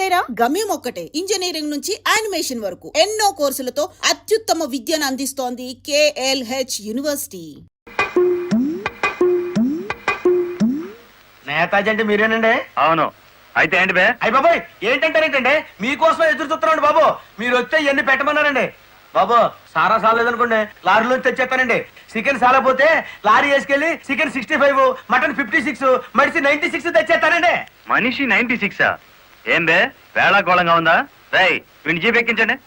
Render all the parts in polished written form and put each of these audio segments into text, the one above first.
సరేరా, గమ్యం ఒక్కటే. ఇంజనీరింగ్ నుంచి యానిమేషన్ వరకు ఎన్నో కోర్సులతో అత్యుత్తమ విద్యను అందిస్తోంది KLH యూనివర్సిటీ. నేతాజీ అంటే మీరేనండి? అవును. అయితే ఏంటి బే? అయ్య బాబోయ్, ఏంటంటారేంటండి? మీకోసం ఎదురు చూస్తున్నాండి బాబు. మీరు వచ్చే ఇవన్నీ పెట్టమన్నారండి బాబు. సారా సాలేదనుకోండి, లారీలో తెచ్చేస్తానండి. చికెన్ సాలపోతే లారీ వేసుకెళ్ళి చికెన్ 65, మటన్ 56, మనిషి 96 తెచ్చేస్తానండి. మనిషి 96? ఏం బే, వేళాకోళంగా ఉందా? రై, వీడిని జీప్ ఎక్కించండి.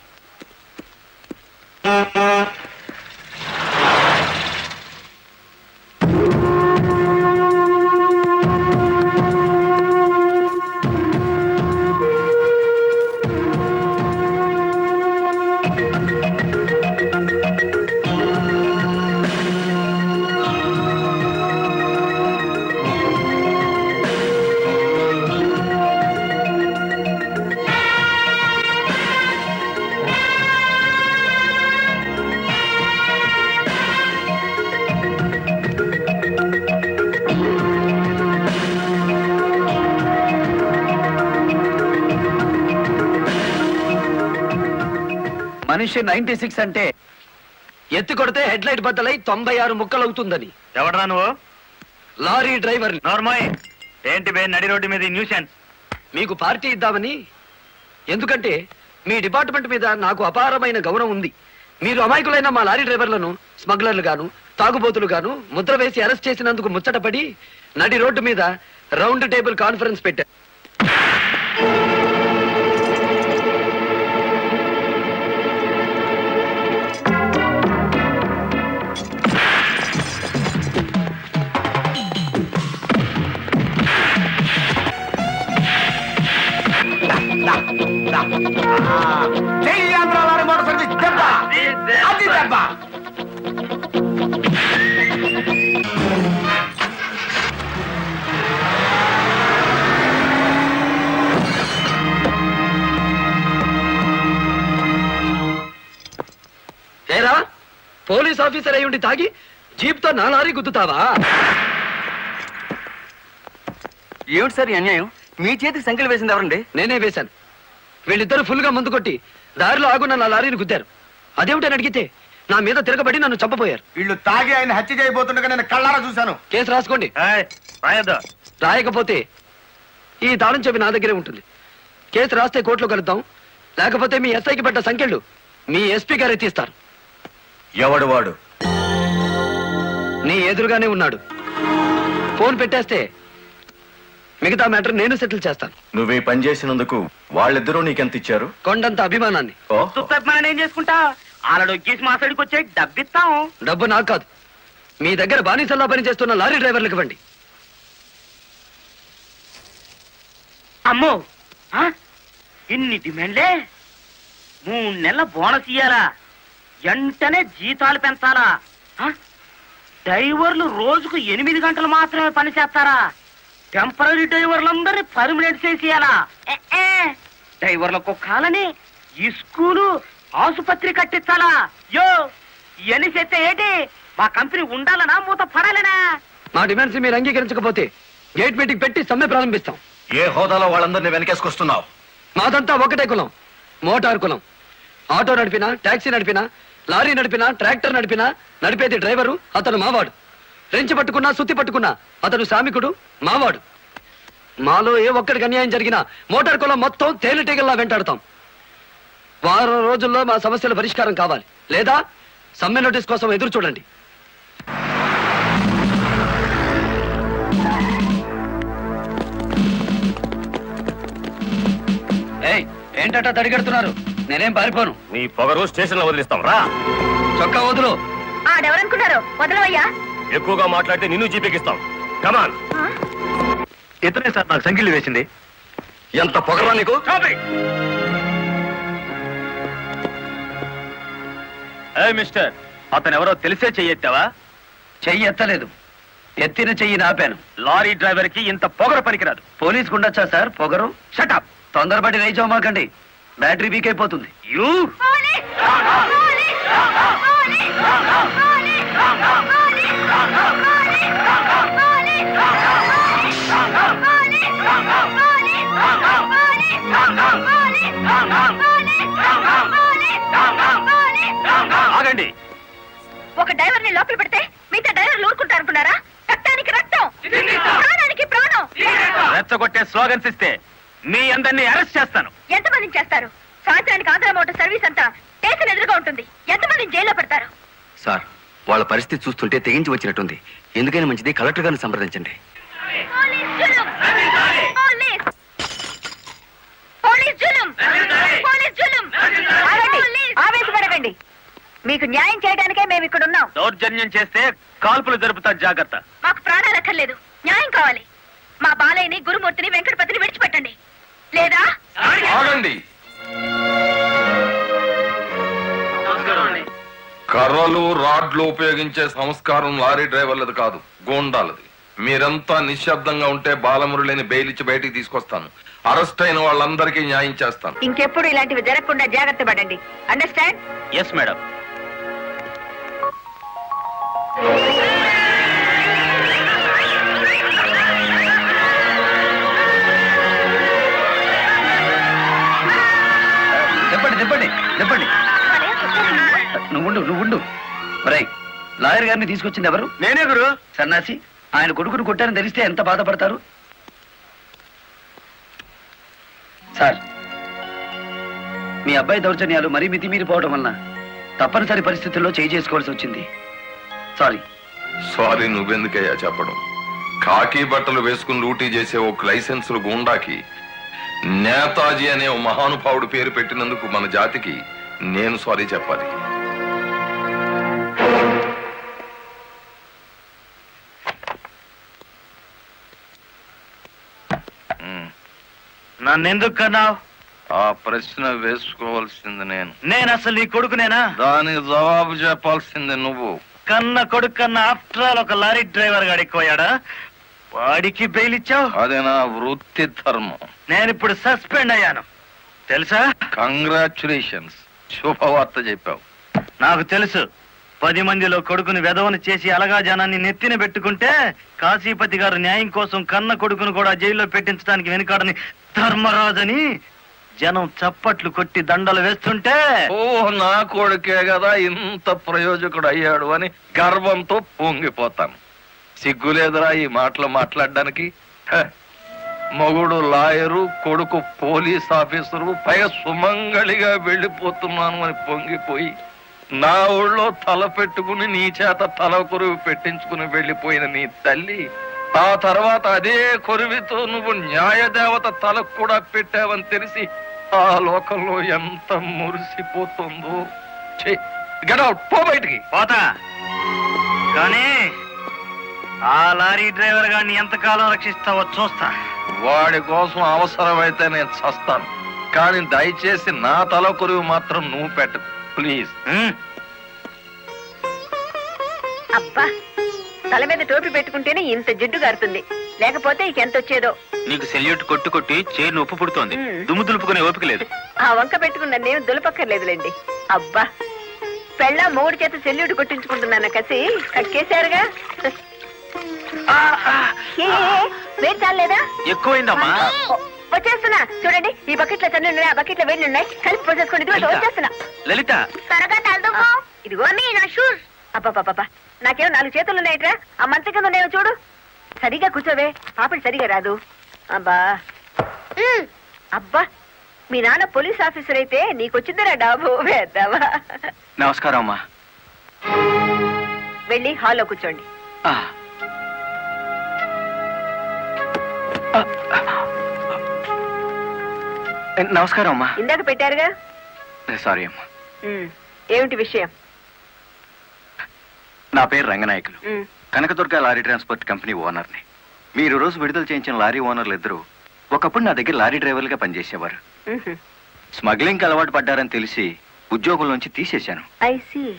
మనిషి 96 అంటే ఎత్తి కొడితే హెడ్ లైట్ బద్దలై 96 ముక్కలవుతుందని. ఎవడరా నువ్వు? Lorry driver. నార్మల్. ఏంటి బే నడి రోడ్డు మీద న్యూసెన్స్? మీకు పార్టీ ఇద్దామని. ఎందుకంటే మీ డిపార్ట్మెంట్ మీద నాకు అపారమైన గౌరవం ఉంది. మీరు అమాయకులైన మా లారీ డ్రైవర్లను స్మగ్లర్లు గాను, తాగుబోతులు గాను ముద్ర వేసి అరెస్ట్ చేసినందుకు ముచ్చటపడి నడి రోడ్డు మీద రౌండ్ టేబుల్ కాన్ఫరెన్స్ పెట్టారు. ఏరా, పోలీస్ ఆఫీసర్ అయి ఉండి తాగి జీప్ తో నా లారీ గుద్దుతావా? ఏమిటి సార్ అన్యాయం? మీ చేతికి సంఖ్యలు వేసింది ఎవరండి? నేనే వేశాను. వీళ్ళిద్దరు ఫుల్ గా ముందు కొట్టి దారిలో ఆగున్న నా లారీని గుద్దారు. అదేమిటని అడిగితే నా మీద తిరగబడి నన్ను చంపపోయారు. వీళ్ళు తాగి ఆయన హత్య చేయబోతుండగా నేను కళ్ళారా చూశాను. కేసు రాసుకోండి. రాయకపోతే ఈ తాళం చెవి నా దగ్గరే ఉంటుంది. కేసు రాస్తే కోర్టులో కలుద్దాం, లేకపోతే మీ ఎస్ఐకి పెట్ట సంఖ్యలు మీ ఎస్పీ గారే తీస్తారు. ఎవడు వాడు? నీ ఎదురుగానే ఉన్నాడు. ఫోన్ పెట్టేస్తే మిగతా మ్యాటర్ నేను సెటిల్ చేస్తాను. నువ్వు ఈ పని చేసినందుకు వాళ్ళిద్దరూ నీకెంత ఇచ్చారు? కొండంత అభిమానాన్ని. ఏం చేసుకుంటా? ఆలడొక్కేసి మా సైడ్కి వచ్చే డబ్బిస్తాం. డబ్బు నాకు కాదు, మీ దగ్గర బానిసల్లా పనిచేస్తున్న లారీ డ్రైవర్లకు ఇవ్వండి. అమ్మో, ఇన్ని డిమాండ్లే? 3 నెలల బోనస్ ఇయ్యాలా? వెంటనే జీతాలు పెంచాలా? డ్రైవర్లు రోజుకు 8 గంటలు మాత్రమే పని చేస్తారా? టెంపరీ డ్రైవర్లందరినీ పర్మనెంట్ చేసేయాలా? డ్రైవర్లకు కాలని ఈ స్కూలు ఆసుపత్రి కట్టించాలా? యో, ఇవన్నీ చేస్తే ఏంటి? మా కంపెనీ ఉండాలనా మూత పడాలనా? మా డిమాండ్స్ మీరు అంగీకరించకపోతే గేట్ మీటింగ్ పెట్టి సమ్మె ప్రారంభిస్తాం. ఏ హోదాలో వాళ్ళందరినీ వెనకేసుకొస్తున్నావు? మాదంతా ఒకటే కులం, మోటార్ కులం. ఆటో నడిపినా, టాక్సీ నడిపినా, లారీ నడిపినా, ట్రాక్టర్ నడిపినా నడిపేది డ్రైవరు, అతను మావాడు. రెంచి పట్టుకున్నా, సుత్తి పట్టుకున్నా అతను శ్రామికుడు, మావాడు. మాలో ఏ ఒక్కడికి అన్యాయం జరిగినా మోటార్ కులం మొత్తం తేలిటీగల్లా వెంటాడతాం. వారం రోజుల్లో మా సమస్యల పరిష్కారం కావాలి, లేదా సమ్మె నోటీస్ కోసం ఎదురు చూడండి. ఏంటట తడిగడుతున్నారు? నేనేం పారిపోను. నీ పొగరు స్టేషన్ లో వదిలిస్తాం రా. చొక్కా వదులు. ఆడెవరనుకున్నారు? వదలవయ్యా. ఎక్కువగా మాట్లాడితే నిన్ను జీపెక్కిస్తాం. కమాన్. ఇతనే సార్ నాకు సంఖ్యలు వేసింది. ఎంత పొగరా నీకు? మిస్టర్, అతను ఎవరో తెలిసే చెయ్యెత్తావా? చెయ్యి ఎత్తలేదు, ఎత్తిన చెయ్యి నాపాను. లారీ డ్రైవర్ కి ఇంత పొగరు పనికిరాదు. పోలీస్ కుండొచ్చా సార్ పొగరు? షటప్. తొందరపడి రైచోమాకండి, బ్యాటరీ వీక్ అయిపోతుంది. యూ లారీని లోపల పెడితే మిగతా డ్రైవర్లు ఊరుకుంటారు అనుకున్నారా? రక్తానికి రక్తం, ప్రాణానికి ప్రాణం. రెచ్చగొట్టే స్లోగన్స్ ఇస్తే మీ అందరినీ అరెస్ట్ చేస్తాను. ఎంతమందిని చేస్తారు? సాయంత్రానికి ఆంధ్ర మోటార్ సర్వీస్ అంతా స్టేషన్ ఎదురుగా ఉంటుంది. ఎంతమందిని జైల్లో పెడతారు? సార్, వాళ్ళ పరిస్థితి చూస్తుంటే తెగించి వచ్చినట్టుంది. ఎందుకైనా మంచిది కలెక్టర్ గారిని సంప్రదించండి. పోలీస్ జులుం! పోలీస్! పోలీస్ జులుం! పోలీస్ జులుం! ఆగండి! ఆవేశపడకండి. మీకు న్యాయం చేయడానికే మేము ఇక్కడ ఉన్నాం. దౌర్జన్యం చేస్తే కాల్పులు జరుపుతా, జాగ్రత్త. మాకు ప్రాణాలు అక్కర్లేదు, న్యాయం కావాలి. మా బాలయ్యని, గురుమూర్తిని, వెంకటపతిని విడిచిపెట్టండి. లేదా ఆగండి. కర్రలు రాడ్లు ఉపయోగించే సంస్కారం లారీ డ్రైవర్లది కాదు, గూండాలది. మీరంతా నిశ్శబ్దంగా ఉంటే బాలమురళిని బెయిల్ ఇచ్చి బయటికి తీసుకొస్తాను. అరెస్ట్ అయిన వాళ్ళందరికీ న్యాయం చేస్తాను. ఇంకెప్పుడు ఇలాంటివి జరగకుండా జాగ్రత్త పడండి. అండర్స్టాండ్? Yes madam. చెప్పండి. నువ్వు లాయర్ గారిని తీసుకొచ్చింది ఎవరు? నేనే గురు. సన్నాసి, ఆయన కొడుకును కొట్టారని తెలిస్తే ఎంత బాధపడతారు? సార్, మీ అబ్బాయి దౌర్జన్యాలు మరీ మితిమీరిపోవడం వలన తప్పనిసరి పరిస్థితుల్లో చేయి చేసుకోవాల్సి వచ్చింది. సారీ. సారీ నువ్వెందుకయ్యా చెప్పడం? కాకి బట్టలు వేసుకుని డ్యూటీ చేసే ఒక లైసెన్సులు గూండాకి నేతాజీ అనే ఓ మహానుభావుడు పేరు పెట్టినందుకు మన జాతికి నేను సారీ చెప్పాలి. నన్నెందుకు కన్నావు? ఆ ప్రశ్న వేసుకోవాల్సింది నేను అసలు నీ కొడుకునేనా? దానికి జవాబు చెప్పాల్సింది నువ్వు. కన్న కొడుకు కన్నా ఆఫ్టర్ ఆల్ ఒక లారీ డ్రైవర్ గాడు ఎక్కువయ్యాడా? వాడికి బెయిల్ ఇచ్చావు? అది నా వృత్తి ధర్మం. నేను ఇప్పుడు సస్పెండ్ అయ్యాను తెలుసా? కంగ్రాచులేషన్స్, శుభవార్త చెప్పావు. నాకు తెలుసు. 10 మందిలో కొడుకుని వెధవను చేసి అలగా జనాన్ని నెత్తిన పెట్టుకుంటే కాశీపతి గారు న్యాయం కోసం కన్న కొడుకును కూడా జైల్లో పెట్టించడానికి వెనుకాడని ధర్మరాజని జనం చప్పట్లు కొట్టి దండలు వేస్తుంటే, ఓ నా కొడుకే కదా ఇంత ప్రయోజకుడు అయ్యాడు అని గర్వంతో పొంగిపోతాను. సిగ్గులేదురా ఈ మాటలు మాట్లాడడానికి? మగుడు లాయరు, కొడుకు పోలీస్ ఆఫీసరు, పైగా సుమంగళిగా వెళ్ళిపోతున్నాను అని పొంగిపోయి నా ఊళ్ళో తల పెట్టుకుని నీ చేత తల కొరువు పెట్టించుకుని వెళ్ళిపోయిన నీ తల్లి ఆ తర్వాత అదే కొరువితో నువ్వు న్యాయదేవత తలకు కూడా పెట్టావని తెలిసి ఆ లోకంలో ఎంత మురిసిపోతుందో. గెట్ అవుట్, పో బయటికి. పోతా. కానీ ఆ లారీ డ్రైవర్ గారిని ఎంతకాలం రక్షిస్తావో చూస్తా. వాడి కోసం అవసరమైతే నేను చస్తాను, కానీ దయచేసి నా తల కొరువు మాత్రం నువ్వు పెట్టకు ప్లీజ్. అబ్బా, తల మీద టోపీ పెట్టుకుంటేనే ఇంత జిడ్డు గారుతుంది, లేకపోతే ఇక ఎంత వచ్చేదో. నీకు సెల్యూట్ కొట్టు కొట్టి చేరు ఉప్పు పుడుతోంది. దుమ్ము దులుపుకునే ఓపిక లేదు. ఆ వంక పెట్టుకున్న నేను దులపక్కర్లేదులేండి. అబ్బా, పెళ్ళ మూడు చేత సెల్యూట్ కొట్టించుకుంటున్నాను కసి కక్కేశారుగా. వేడి చాలేదా? ఎక్కువైందమ్మా. వచ్చేస్తున్నా చూడండి. ఈ బకెట్ లో తన్ను ఉన్నాయి, ఆ బకెట్ లో వేడి ఉన్నాయి, కలిపి పోసేసుకోండి. ఇదిగో వచ్చేస్తున్నా. లలిత, త్వరగా తలదుకో. ఇదిగో అమ్మి నా షూస్. అబ్బా, నాకేమో 4 చేతులు ఉన్నాయట్రా. ఆ మంచం కింద ఉన్నాయో చూడు. సరిగా కూర్చోవే, పాపడి సరిగా రాదు. అబ్బా అబ్బా, మీ నాన్న పోలీస్ ఆఫీసర్ అయితే నీకొచ్చిందిరా డాబు వేద్దావా. నమస్కారం అమ్మా. వెళ్ళి హాల్లో కూర్చోండి. నమస్కారం అమ్మా. ఇందాక పెట్టారుగా. సారీ అమ్మా. ఏమిటి విషయం? నా పేరు రంగనాయకులు, ఉమ్, కనకదుర్గ లారీ ట్రాన్స్పోర్ట్ కంపెనీ ఓనర్ని. మీరు రోజు విడుదల చేయించిన లారీ ఓనర్లు ఇద్దరు ఒకప్పుడు నా దగ్గర లారీ డ్రైవర్లుగా పనిచేసేవారు. ఉహు. స్మగ్లింగ్కి అలవాటు పడ్డారని తెలిసి ఉద్యోగం నుంచి తీసేశాను. I see.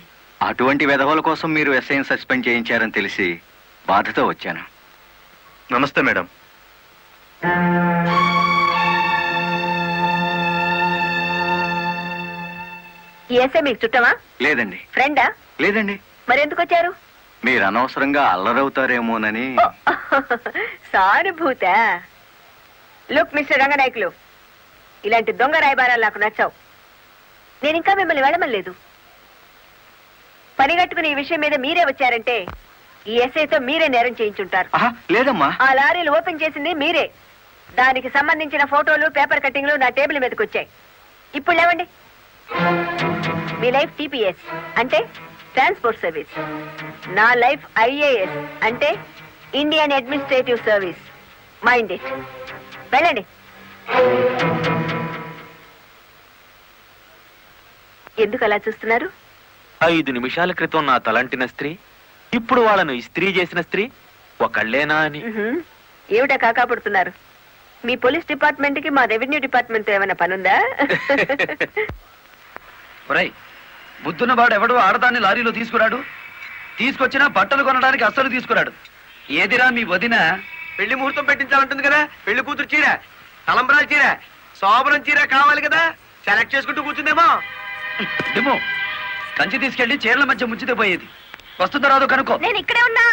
అటువంటి వెధవల కోసం మీరు ఎస్ఐని సస్పెండ్ చేయించారని తెలిసి బాధతో వచ్చాను. నమస్తే మేడం. ఈ ఎస్ఐ మీకు చుట్టమా? లేదండి. ఫ్రెండా? లేదండి. మరెందుకు వచ్చారు? మీరు అనవసరంగా అల్లరవుతారేమోనని. సానుభూత. లుక్ మిస్టర్ రంగనాయకులు, ఇలాంటి దొంగ రాయబారాలు నాకు నచ్చావు. నేను ఇంకా మిమ్మల్ని వెళ్ళమలేదు. పని కట్టుకుని ఈ విషయం మీద మీరే వచ్చారంటే ఈ ఎస్ఐతో మీరే నేరం చేయించుంటారు. లేదమ్మా. ఆ లారీలు ఓపెన్ చేసింది మీరే. దానికి సంబంధించిన ఫోటోలు, పేపర్ కట్టింగ్లు నా టేబుల్ మీదకి వచ్చాయి. ఇప్పుడు లేవండి. మీ లైఫ్ టీపీఎస్ అంటే ట్రాన్స్పోర్ట్ సర్వీస్, నా లైఫ్ ఐఏఎస్ అంటే Indian administrative service. Mind it. వెళ్ళండి. ఎందుకు అలా చూస్తున్నారు? 5 నిమిషాల క్రితం నా తలంటిన స్త్రీ ఇప్పుడు వాళ్ళను ఇస్త్రీ చేసిన స్త్రీ ఒకళ్ళేనా అని. ఏమిటా కాకాపడుతున్నారు? మీ పోలీస్ డిపార్ట్మెంట్ కి మా రెవెన్యూ డిపార్ట్మెంట్ తో ఏమైనా పనుందా? ఒరేయ్, బుద్ధున్నవాడు ఎవడు ఆడదాన్ని లారీలో తీసుకురాడు? తీసుకొచ్చినా బట్టలు కొనడానికి అస్సలు తీసుకురాడు. ఏదిరా మీ వదిన? పెళ్లి ముహూర్తం పెట్టించాలంటుంది కదా. పెళ్లి కూతురు చీర, తలంబరాల చీర, శోభనం చీర కావాలి కదా. సెలెక్ట్ చేసుకుంటూ కూర్చుందేమో. డిమో, కంచి తీసుకెళ్లి చీరల మధ్య ముంచితే పోయేది. వస్తుందో రాదో కనుక్కో. నేను ఇక్కడే ఉన్నా.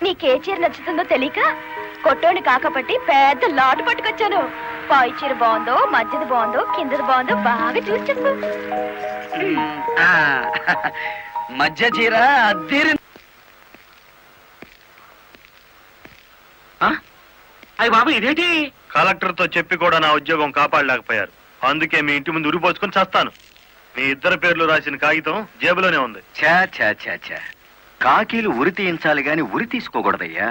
నీకే చీర నచ్చుతుందో తెలియక కొట్టోని కాకపట్టి పెద్ద లాటు పట్టుకొచ్చాను. పై చీర బాగుందో, మధ్యది బాగుందో, కిందది బాగుందో బాగా చూసి చెప్పు. ఆ, మధ్య చీర అద్దెరి. అయ్యి బాబు, ఇదేంటి? కలెక్టర్ తో చెప్పి కూడా నా ఉద్యోగం కాపాడలేకపోయారు. అందుకే మీ ఇంటి ముందు ఉరిపోసుకొని చస్తాను. మీ ఇద్దరు పేర్లు రాసిన కాగితం జేబులోనే ఉంది. ఛా ఛా ఛా ఛా, కాకీలు ఉరి తీయించాలి గాని ఉరి తీసుకోకూడదయ్యా.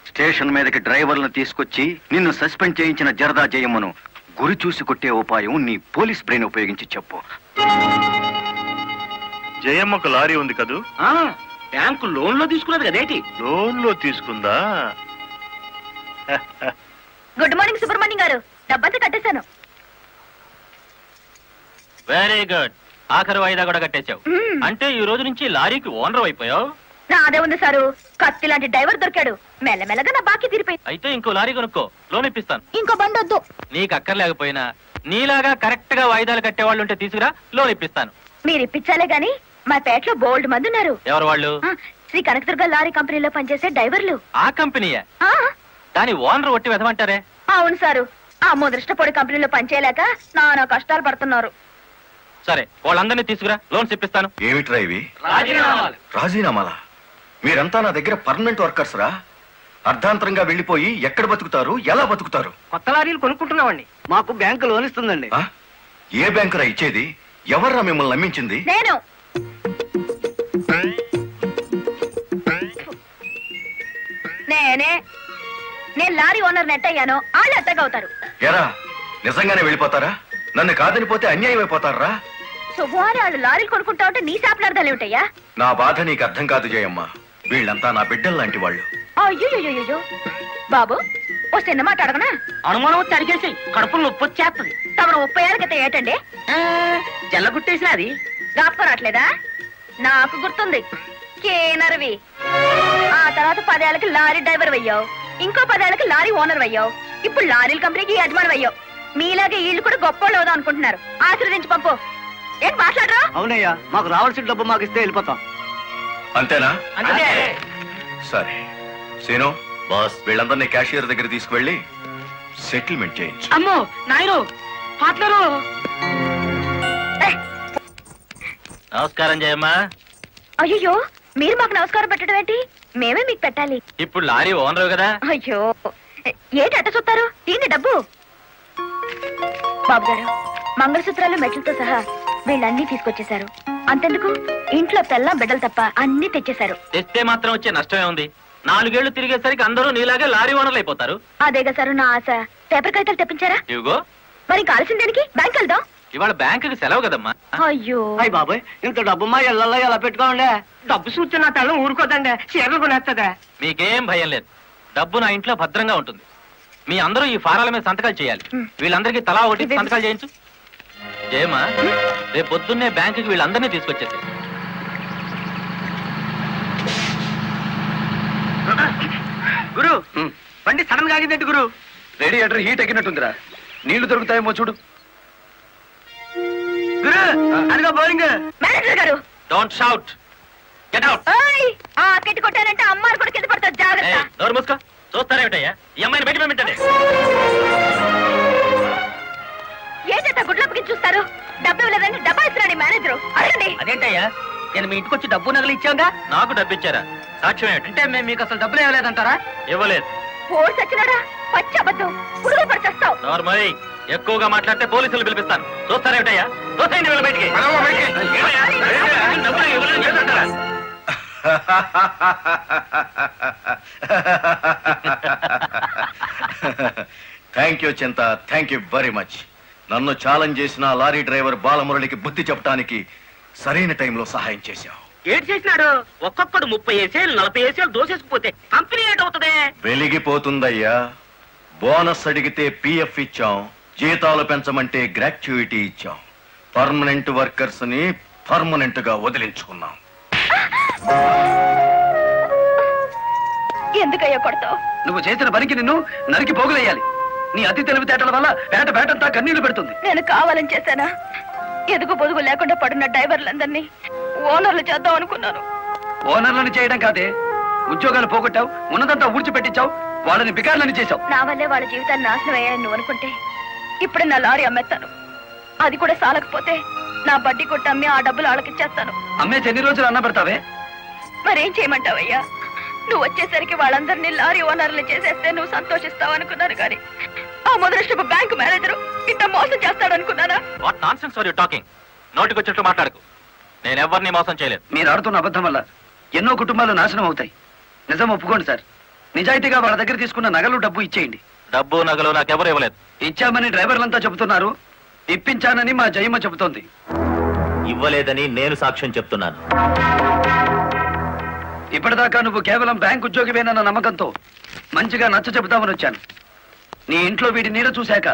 స్టేషన్ మీదకి డ్రైవర్లను తీసుకొచ్చి నిన్ను సస్పెండ్ చేయించిన జరదా జయమ్మను గురి చూసి కొట్టే ఉపాయం నీ పోలీస్ బ్రెయిన్ ఉపయోగించి చెప్పు. జయమ్మకు లారీ ఉంది కదూ? బ్యాంకు లోన్ లో తీసుకున్నది కదేటి? లోన్ లో తీసుకుందా? గుడ్ మార్నింగ్ సుబ్రహ్మణ్యం గారు. డబ్బంతా కట్టేశాను. Very good. ఆఖరి వాయిదా కూడా కట్టేశావు. అంటే ఈ రోజు నుంచి లారీకి ఓనర్ అయిపోయావు. నాదే ఉంది సారు. కత్తి లాంటి డ్రైవర్ దొరికాడు. మెల్లమెల్లగా నా బాకీ తీరిపోయింది. అయితే ఇంకో లారీ కొనుక్కో, లోన్ ఇప్పిస్తాను. ఇంకో బండి వద్దు. నీకు అక్కర్లేకపోయినా నీలాగా కరెక్ట్ గా వాయిదాలు కట్టేవాళ్ళు ఉంటే తీసుకురా, లోన్ ఇప్పిస్తాను. మీరు ఇప్పించాలే గాని మా పేటలో బోల్డ్ మంది ఉన్నారు. ఎవరు వాళ్ళు? శ్రీ కనకదుర్గ లారీ కంపెనీలో పనిచేసే డ్రైవర్లు. ఆ కంపెనీయా? ఆ, దాని ఓనర్ ఒట్టి వెదమంటారే. అవును సారు. ఆ ముదృష్టపొడి కంపెనీలో పనిచేయలేక నానా కష్టాలు పడుతున్నారు. సరే, వాళ్ళందరినీ తీసుకురా, లోన్స్ ఇప్పిస్తాను. ఏమిట్రా ఇవి? రాజీనామాలా? మీరంతా నా దగ్గర పర్మనెంట్ వర్కర్స్ రా. అర్ధాంతరంగా వెళ్ళిపోయి ఎక్కడ బతుకుతారు, ఎలా బతుకుతారు? కొత్త లారీలు కొనుక్కుంటున్నామండి. మాకు బ్యాంకు లోన్ ఇస్తుందండి. ఆ? ఏ బ్యాంకురా ఇచ్చేది? ఎవర్రా మిమ్మల్ని నమ్మించింది? నేను నేను లారీ ఓనర్ నెట్ అయ్యాను. వాళ్ళు ఎత్తగవుతారు. ఎరా, నిజంగానే వెళ్ళిపోతారా? నన్ను కాదనిపోతే అన్యాయం అయిపోతారా? శుభవారి వాళ్ళు లారీలు కొనుక్కుంటా ఉంటే నీ శాపలార్థాలు ఏమిటయ్యా? నా బాధ నీకు అర్థం కాదు జయమ్మ. వీళ్ళంతా నా బిడ్డలు లాంటి వాళ్ళు. అయ్యో బాబు, ఓ చిన్న మాట అడగనా? అనుమానం వచ్చి అడిగేసి కడుపులు నొప్పి వచ్చేస్తుంది. తమరు 30 ఏళ్ళ క్రితం ఏటండి జల్లగుట్టేసిన అది జ్ఞాపకం రావట్లేదా? నాకు గుర్తుంది. కేనర్వి. ఆ తర్వాత 10 ఏళ్ళకి లారీ డ్రైవర్ అయ్యావు. ఇంకో 10 ఏళ్ళకి లారీ ఓనర్ అయ్యావు. ఇప్పుడు లారీల కంపెనీకి యజమాని అయ్యావు. మీలాగే వీళ్ళు కూడా గొప్ప అవుదాం అనుకుంటున్నారు. ఆశీర్వదించి పంపు. ఏం మాట్లాడరా? అవునయ్యా, మాకు రావాల్సిన డబ్బు మాకు ఇస్తే వెళ్ళిపోతాం. అంతేనా? అంతే. సరే సీను బాస్, వీళ్ళందరినీ క్యాషియర్ దగ్గర తీసుకువెళ్ళి సెటిల్మెంట్ చేయించు. అమ్మో నాయను, పార్ట్నరు. నమస్కారం జయమ్మా. అయ్యో, మీరు మాకు నమస్కారం పెట్టడం ఏంటి? మేమే మీకు పెట్టాలి. ఇప్పుడు లారీ ఓనర్ కదా. అయ్యో, ఏంటి అట్ట చూస్తారు? తీయండి డబ్బు. బాబు గారు, మంగళసూత్రాలు మెట్లతో సహా వీళ్ళన్నీ తీసుకొచ్చేశారు. అంతెందుకు, ఇంట్లో తెల్లం బిడ్డలు తప్ప అన్ని తెచ్చేశారు. తెస్తే మాత్రం వచ్చే నష్టమే ఉంది. 4 ఏళ్లు తిరిగేసరికి అందరూ నీలాగే లారీ ఓనర్లు అయిపోతారు. అదేగా సారు నా ఆశ. పేపర్ కాగితాలు తెప్పించారా? ఇవిగో. మరి కాల్సిన దేనికి? బ్యాంక్ వెళ్దాం. ఇవాళ బ్యాంకుకి సెలవు కదమ్మా. అయ్యో, అయ్యి బాబాయ్, ఇంత డబ్బు మా ఇళ్ళల్లో ఎలా పెట్టుకోండి? డబ్బు సూచన నా తెల్లం ఊరుకోదండి. చీరలు కొనేస్తుందా? మీకేం భయం లేదు. డబ్బు నా ఇంట్లో భద్రంగా ఉంటుంది. మీ అందరూ ఈ ఫారాల మీద సంతకాలు చేయాలి. వీళ్ళందరికీ తలా ఒకటి సంతకాలు చేయించు. జయమా, రేపు పొద్దున్నే బ్యాంకుకి వీళ్ళందరినీ తీసుకొచ్చేసి. గురు, బండి సడన్ గా ఆగిందేంటి గురు? Radiator heat ఎక్కినట్టుందిరా. నీళ్లు దొరుకుతాయేమో చూడు. గురు, అదిగో బౌలింగ్. మేనేజర్ గారు, డోంట్ షౌట్, గెట్ అవుట్. ఓయ్, ఆ కెట్టి కొట్టారంటే అమ్మారు కూడా కింద పడతారు. జాగ్రత్త. నోరు మూసుకో. చూస్తారేమిటయ్యా, ఈ అమ్మాయిని బయట పంపించండి. ఏంటంటే గుడ్లప్పకి చూస్తారు? డబ్బు ఇవ్వలేదంటే డబ్బా ఇస్తున్నాడు మేనేజరు. అడగండి. అదేంటయ్యా నేను మీ ఇంటికి వచ్చి డబ్బు నగలు ఇచ్చాగా? నాకు డబ్బు ఇచ్చారా? సాక్ష్యం ఏంటి? అంటే మేము మీకు అసలు డబ్బులు ఇవ్వలేదంటారా? ఇవ్వలేదు. ఓడి సచ్చినాడా? పచ్చి అబద్ధం. పురుగులు పడి చస్తావు. నార్మల్ ఎక్కువగా మాట్లాడితే పోలీసులు పిలిపిస్తాను. చూస్తారేమిటయ్యా? చూస్తాయండి వీళ్ళ బయటికి. ఏమయ్యా? డబ్బులు ఇవ్వలేదని చెప్తారా? థ్యాంక్ యూ చింత, థ్యాంక్ యూ వెరీ మచ్. నన్ను ఛాలెంజ్ చేసిన ఆ లారీ డ్రైవర్ బాలమురళికి బుద్ధి చెప్పడానికి సరైన టైంలో సహాయం చేశావు. ఏడు చేసినాడు? ఒక్కొక్కడు 30 ఏసేలు 40 ఏసేలు దోసేసుకుపోతే కంపెనీ ఏటవుతుంది? వెలిగిపోతుందయ్యా. బోనస్ అడిగితే పిఎఫ్ ఇచ్చాం, జీతాలు పెంచమంటే గ్రాట్యుయిటీ ఇచ్చాం. పర్మనెంట్ వర్కర్స్ ని పర్మనెంట్ గా వదిలించుకున్నాం. ఎందుకయ్యా కొడతావు? నువ్వు చేసిన పనికి నిన్ను నరికి పోగులేయాలి. నీ అతి తెలివితేటల వల్ల పేటంతా కన్నీళ్లు పెడుతుంది. నేను కావాలని చేశానా? ఎదుగు పొదుగు లేకుండా పడున్న డ్రైవర్లందరినీ ఓనర్లు చేద్దాం అనుకున్నాను. ఓనర్లను చేయడం కాదే, ఉద్యోగాలు పోగొట్టావు, ఉన్నదంతా ఊడ్చిపెట్టించావు, వాళ్ళని బికార్లని చేశావు. నా వల్లే వాళ్ళ జీవితాన్ని నాశనం అయ్యాయని నువ్వు అనుకుంటే ఇప్పుడే నా లారీ అమ్మేస్తాను. అది కూడా సాలకపోతే నా బడ్డీ కొట్టి అమ్మి ఆ డబ్బులు వాళ్ళకిచ్చేస్తాను. అమ్మేసి ఎన్ని రోజులు అన్న పెడతావే? మరేం చేయమంటావయ్యా? నువ్వు వచ్చేసరికి వాళ్ళందరినీ లారీ ఓనర్లు చేసేస్తే నువ్వు సంతోషిస్తావు అనుకున్నాను కానీ ఆ మొదలష్టపు బ్యాంకు మేనేజరు ఇంత మోసం చేస్తాడు అనుకున్నానా? What nonsense are you talking? నోటికొచ్చినట్లు మాట్లాడకు. నేను ఎవరిని మోసం చేయలేదు. మీరు ఆడుతున్న అబద్ధం వల్ల ఎన్నో కుటుంబాలు నాశనం అవుతాయి. నిజం ఒప్పుకోండి సార్. నిజాయితీగా వాళ్ళ దగ్గర తీసుకున్న నగలు డబ్బు ఇచ్చేయండి. డబ్బు నగలు నాకెవరు ఇవ్వలేదు. ఇచ్చామని డ్రైవర్లంతా చెబుతున్నారు, ఇప్పించానని మా జయమ్మ చెబుతోంది. ఇవ్వలేదని నేను సాక్ష్యం చెప్తున్నాను. ఇప్పటిదాకా నువ్వు కేవలం బ్యాంక్ ఉద్యోగివేనన్న నమ్మకంతో మంచిగా నచ్చ చెబుతామని వచ్చాను. నీ ఇంట్లో వీడి నీడ చూశాక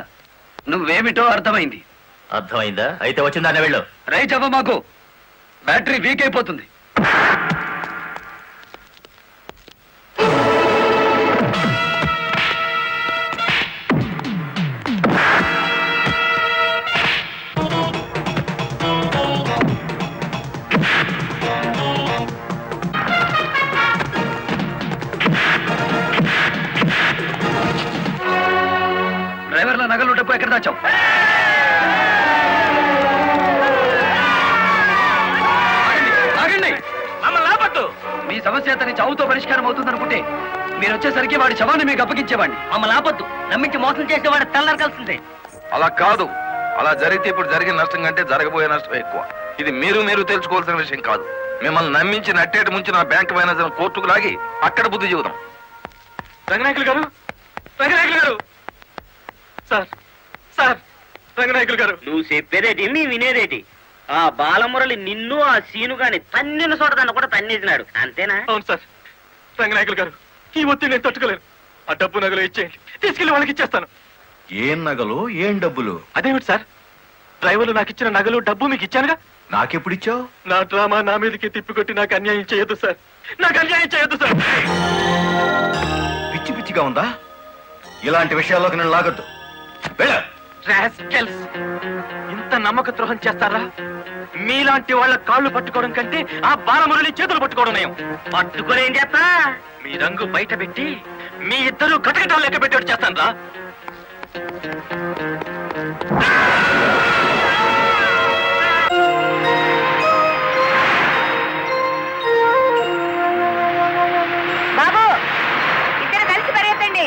నువ్వేమిటో అర్థమైంది. అర్థమైందా? అయితే వచ్చిందానే వెళ్ళు. రైట్ అవ్వ, మాకు బ్యాటరీ వీక్ అయిపోతుంది. డ్రైవర్ల నగలు డబ్బు ఎక్కడ దాచావు? ఆగండి. మమ్మల్ని ఆపొద్దు. మీ సమస్య అతని చావుతో పరిష్కారం అవుతుందనుకుంటే మీరు వచ్చేసరికి వాడి శవాన్ని మీకు అప్పగించేవాడిని. మమ్మల్ని ఆపొద్దు. నమ్మించి మోసం చేసేవాడు తెల్లరకాల్సిందే. అలా కాదు. అలా జరిగితే ఇప్పుడు జరిగిన నష్టం కంటే జరగబోయే నష్టం ఎక్కువ. ఇది మీరు తెలుసుకోవాల్సిన విషయం కాదు. మిమ్మల్ని నమ్మించి నట్టేటి ముంచి నా బ్యాంక్ మేనేజర్ కోర్టుకు లాగి అక్కడ బుద్ధి చెబుదాం. రంగనాయకులు గారు, రంగనాయకులు గారు, సార్ రంగనాయకులు గారు. నువ్వు చెప్పేదేటి నీ వినేదేటి? ఆ బాలమురళి నిన్ను ఆ సీను గాని తన్నిన చోటదాన్ని కూడా తన్నేసినాడు, అంతేనా? అవును సార్. రంగనాయకులు గారు, ఈ ఒత్తిడి నేను తట్టుకోలేను. ఆ డబ్బు నగలు ఇచ్చేయండి, తీసుకెళ్లి వాళ్ళకి ఇచ్చేస్తాను. ఏం నగలు, ఏం డబ్బులు? అదేమిటి సార్, డ్రైవర్లు నాకు ఇచ్చిన నగలు డబ్బు మీకు ఇచ్చానుగా. నాకెప్పుడిచ్చావు? నా డ్రామా నా మీదకి తిప్పికొట్టి నాకు అన్యాయం చేయొద్దు సార్. నాకు అన్యాయం చేయొద్దు సార్. పిచ్చి పిచ్చిగా ఉందా? ఇలాంటి విషయాల్లోకి నేను లాగొద్దు. రాస్కెల్స్, ఇంత నమ్మక ద్రోహం చేస్తారా? మీలాంటి వాళ్ళ కాళ్ళు పట్టుకోవడం కంటే ఆ బాలమురళి చేతులు పట్టుకోవడం నయం. పట్టుకొని ఏం చేస్తా? మీ రంగు బయట పెట్టి మీ ఇద్దరు గటగటాలు లెక్క పెట్టేట్టు చేస్తాను రా. బాబు, ఇద్దరు కలిసి పరిగెత్తండి.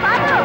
బాబు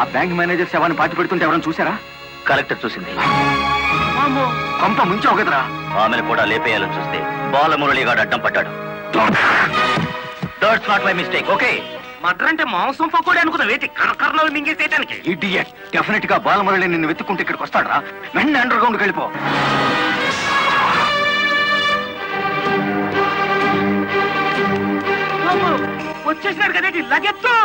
ఆ బ్యాంక్ మేనేజర్ శవాన్ని పాతి పెడుతుంటే ఎవరైనా చూసారా? కలెక్టర్ చూసింది. కొంప ముంచావు కదరా. ఆమెను కూడా లేపేయాలని చూస్తే బాలమురళిగాడు అడ్డం పడ్డాడు. That's not my mistake. Okay, matar అంటే మాంసం పకోడీ అనుకున్న వేటి కరకరలో మింగేసేయడానికి. ఇడియట్. డెఫినెట్ గా బాలమురళి నిన్ను వెతుక్కుంటే ఇక్కడికి వస్తాడరా. వెంటనే అండర్ గ్రౌండ్కి వెళ్ళిపో. వచ్చేసినాడు కదేటి లగెత్తు.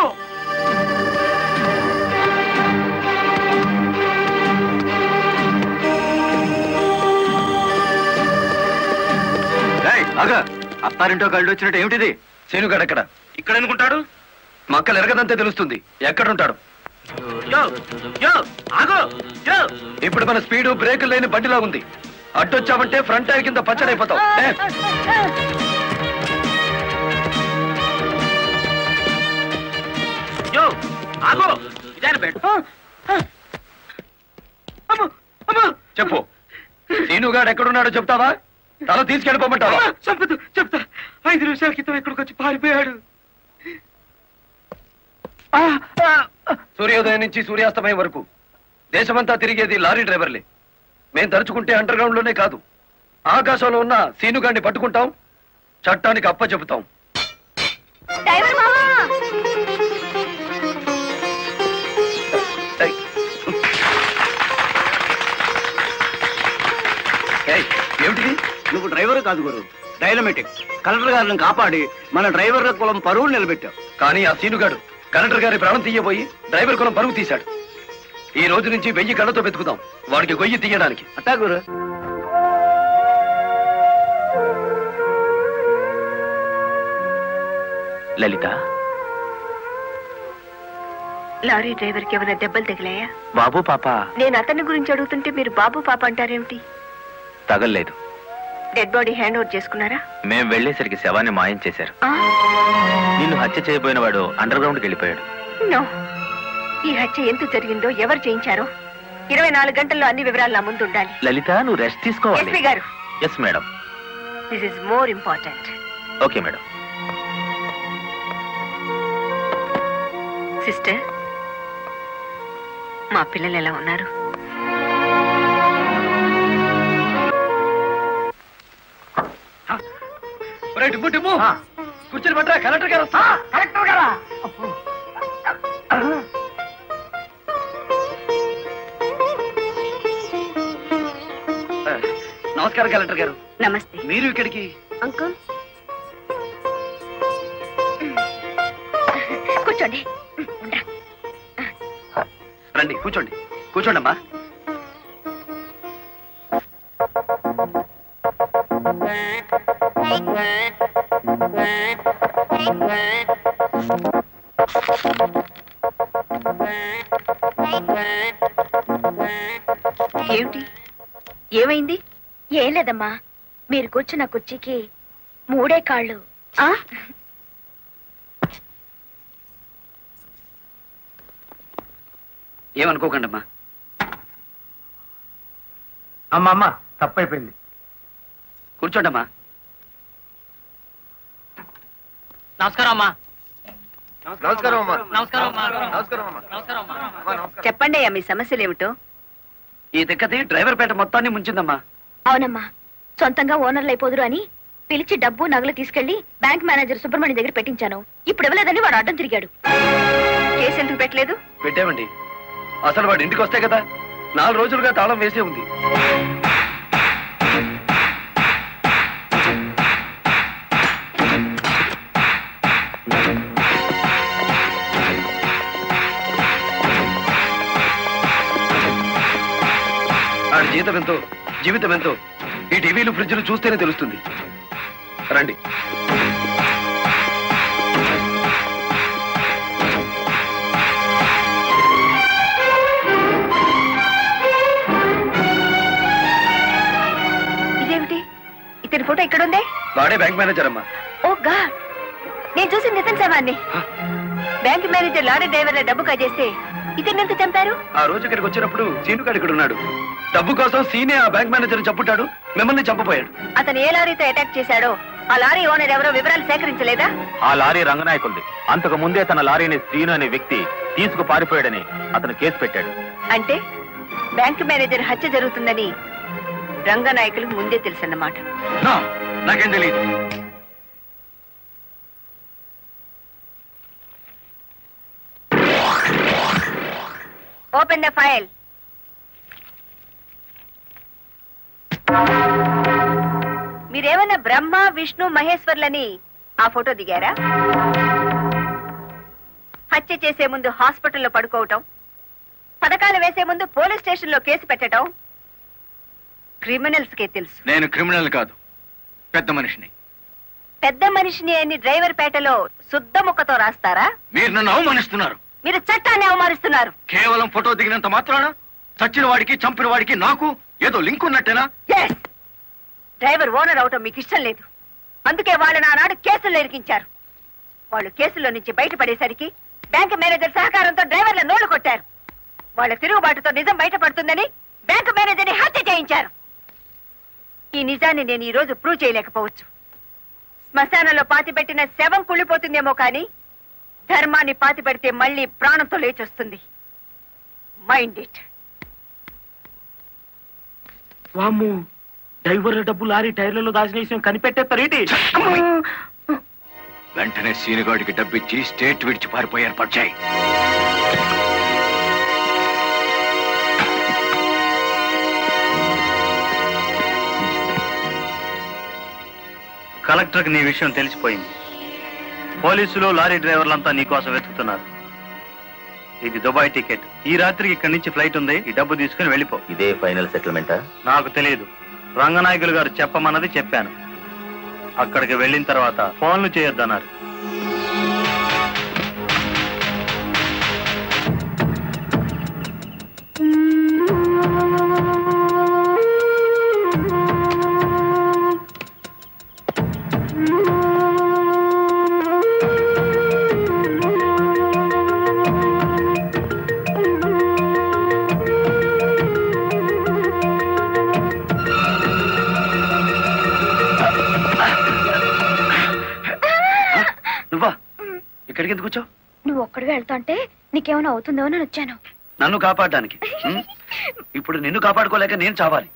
అత్తారింటో కళ్ళు వచ్చినట్టు ఏమిటిది? సీనుగాడు ఎక్కడ? ఇక్కడ అనుకుంటాడు. మక్కలు ఎరగదంతే తెలుస్తుంది. ఎక్కడుంటాడు? యో యో ఆగు యో. ఇప్పుడు మన స్పీడు బ్రేకులు లేని బండిలా ఉంది. అడ్డొచ్చామంటే ఫ్రంట్ టైర్ కింద పచ్చడైపోతావు. యో ఆగు. ఇదాని బెడ్. చెప్పు, సీనుగాడు ఎక్కడున్నాడో చెప్తావా? తల తీసుకెళ్ళిపోమంటావా? చెప్తా చెప్తా. 5 నిమిషాల క్రితం ఇక్కడికి వచ్చి పారిపోయాడు. సూర్యోదయం నుంచి సూర్యాస్తమయం వరకు దేశమంతా తిరిగేది లారీ డ్రైవర్లే. మేం తలుచుకుంటే అండర్ గ్రౌండ్ లోనే కాదు, ఆకాశంలో ఉన్న సీనుగాడిని పట్టుకుంటాం, చట్టానికి అప్ప చెబుతాం. డ్రైవర్ మామా, ఏయ్. ఏయ్, ఏమిటిది? నువ్వు డ్రైవర్ కాదు గురు, డైనమెటిక్. కలెక్టర్ గారిని కాపాడి మన డ్రైవర్ల కులం పరువులు నిలబెట్టావు. కానీ ఆ సీనుగాడు కలెక్టర్ గారి ప్రాణం తీయబోయి డ్రైవర్ కులం పరుగు తీశాడు. ఈ రోజు నుంచి 1000 కళ్ళతో వెతుకుదాం వాడికి గొయ్యి తీయడానికి. అట్టా గురు. లలిత, లారీ డ్రైవర్ కి ఏమైనా దెబ్బలు తగిలాయా? బాబు పాప నేను అతని గురించి అడుగుతుంటే మీరు బాబు పాప అంటారేమిటి? తగల్లేదు. డెడ్ బాడీ హ్యాండ్ ఓవర్ చేసుకున్నారా? మేం వెళ్లేసరికి శవాన్ని మాయం చేశారు. నిన్ను హత్య చేయబోయిన వాడు అండర్ గ్రౌండ్కి వెళ్ళిపోయాడు. నో, ఈ హత్య ఎందుకు జరిగిందో, ఎవరు చేయించారో 24 గంటల్లో అన్ని వివరాలు నా ముందు ఉండాలి. లలిత, నువ్వు రెస్ట్ తీసుకోవాలి. ఎస్పీ గారు. Yes madam. This is more important. Okay madam. Sister, మా పిల్లలు ఎలా ఉన్నారు? కూర్చొని పట్టరా, కలెక్టర్ గారు వస్తా. కలెక్టర్ గారా? నమస్కారం కలెక్టర్ గారు. నమస్తే. మీరు ఇక్కడికి? అంకుల్ కూర్చోండి. రండి, కూర్చోండి. కూర్చోండి అమ్మా. ఏమిటి, ఏమైంది? ఏం లేదమ్మా, మీరు కూర్చున్న కుర్చీకి 3 కాళ్ళు. ఏమనుకోకండి అమ్మా. అమ్మ తప్పైపోయింది. కూర్చోండి అమ్మా. నమస్కారం అమ్మా. నమస్కారం అమ్మా. నమస్కారం అమ్మా. నమస్కారం అమ్మా. నమస్కారం అమ్మా. చెప్పండి అయ్యా, మీ సమస్యలు ఏమిటో. ఈ దిక్కది డ్రైవర్ పేట మొత్తాన్ని ముంచిందమ్మా. అవునమ్మా, సొంతంగా ఓనర్లు అయిపోదురు అని పిలిచి డబ్బు నగలు తీసుకెళ్లి బ్యాంక్ మేనేజర్ సుబ్రహ్మణ్యం దగ్గర పెట్టించాను. ఇప్పుడు ఇవ్వలేదని వాడు అడ్డం తిరిగాడు. కేసు ఎందుకు పెట్టలేదు? పెట్టామండి. అసలు వాడు ఇంటికి వస్తే కదా 4 రోజులుగా తాళం వేసే ఉంది. ఆడి జీతం ఎంతో, జీవితం ఎంతో ఈ టీవీలు ఫ్రిడ్జ్లు చూస్తేనే తెలుస్తుంది. రండి. ఇదేమిటి, ఇతని ఫోటో ఇక్కడ ఉంది? వాడే బ్యాంక్ మేనేజర్ అమ్మా. ఓ గాడ్, నేను చూసి నితిన్ శవాన్ని. బ్యాంక్ మేనేజర్ లారీ డ్రైవర్ల డబ్బు కాజేస్తే ఇతన్ని ఎంత చంపారు? ఆ రోజు ఇక్కడికి వచ్చినప్పుడు సీనుగాడు ఇక్కడ ఉన్నాడు. డబ్బు కోసం సీనే ఆ బ్యాంక్ మేనేజర్ చంపుతాడు, మిమ్మల్ని చంపపోయాడు. అతను ఏ లారీతో అటాక్ చేశాడో ఆ లారీ ఓనర్ ఎవరో వివరాలు సేకరించలేదా? ఆ లారీ రంగనాయకుల్ది. అంతకు ముందే తన లారీని శ్రీను అనే వ్యక్తి తీసుకు పారిపోయాడని అతను కేసు పెట్టాడు. అంటే బ్యాంక్ మేనేజర్ హత్య జరుగుతుందని రంగనాయకులకు ముందే తెలుసన్నమాట. నాకేం తెలియదు. Open the file. మీరేమన్నా బ్రహ్మ విష్ణు మహేశ్వర్లని ఆ ఫోటో దిగారా? హత్య చేసే ముందు హాస్పిటల్లో పడుకోవటం, పథకాలు వేసే ముందు పోలీస్ స్టేషన్ లో కేసు పెట్టడం క్రిమినల్స్ కే తెలుసు. నేను క్రిమినల్ కాదు, పెద్ద మనిషిని. పెద్ద మనిషిని అని డ్రైవర్ పేటలో శుద్ధ ముక్కతో రాస్తారా? మీరు నన్ను అవమానిస్తున్నారు. మీరు చట్టాన్ని అవమానిస్తున్నారు. కేవలం ఫోటో దిగినంత మాత్రాన చచ్చిన వాడికి చంపిన వాడికి నాకు ఏదో లింక్ ఉన్నట్టేనా? Yes. డ్రైవర్ ఓనర్ అవటం మీకు ఇష్టం లేదు. అందుకే వాళ్ళు నానాడు కేసుల్లో ఇరికించారు. వాళ్ళు కేసులో నుంచి బయటపడేసరికి బ్యాంక్ మేనేజర్ సహకారంతో డ్రైవర్ల నోళ్లు కొట్టారు. వాళ్ళ తిరుగుబాటుతో నిజం బయటపడుతుందని బ్యాంక్ మేనేజర్ని హత్య చేయించారు. ఈ నిజాన్ని నేను ఈ రోజు ప్రూవ్ చేయలేకపోవచ్చు. శ్మశానంలో పాతిపెట్టిన శవం కుళ్ళిపోతుందేమో కానీ ధర్మాన్ని పాతిపెడితే మళ్ళీ ప్రాణంతో లేచొస్తుంది. Mind it. వామ్మో, డ్రైవర్ల డబ్బు లారీ టైర్లలో దాచిన విషయం కనిపెట్టేస్తారేంటి? వెంటనే సీనుగాడికి డబ్బిచ్చి స్టేట్ విడిచి పారిపోయి ఏర్పాటు చేయి. కలెక్టర్కి నీ విషయం తెలిసిపోయింది. పోలీసులు లారీ డ్రైవర్లంతా నీ కోసం వెతుకుతున్నారు. ఇది దుబాయ్ టికెట్. ఈ రాత్రికి ఇక్కడి నుంచి ఫ్లైట్ ఉంది. ఈ డబ్బు తీసుకుని వెళ్ళిపో. ఇదే ఫైనల్ సెటిల్మెంటా? నాకు తెలియదు. రంగనాయకులు గారు చెప్పమన్నది చెప్పాను. అక్కడికి వెళ్ళిన తర్వాత ఫోన్లు చేయొద్దన్నారు. నువ్వా ఇక్కడికి ఎందుకు వచ్చావు? నువ్వు ఒక్కడిగా వెళ్తా అంటే నీకేమైనా అవుతుందో అని వచ్చాను. నన్ను కాపాడడానికి. ఇప్పుడు నిన్ను కాపాడుకోలేక నేను చావాలి.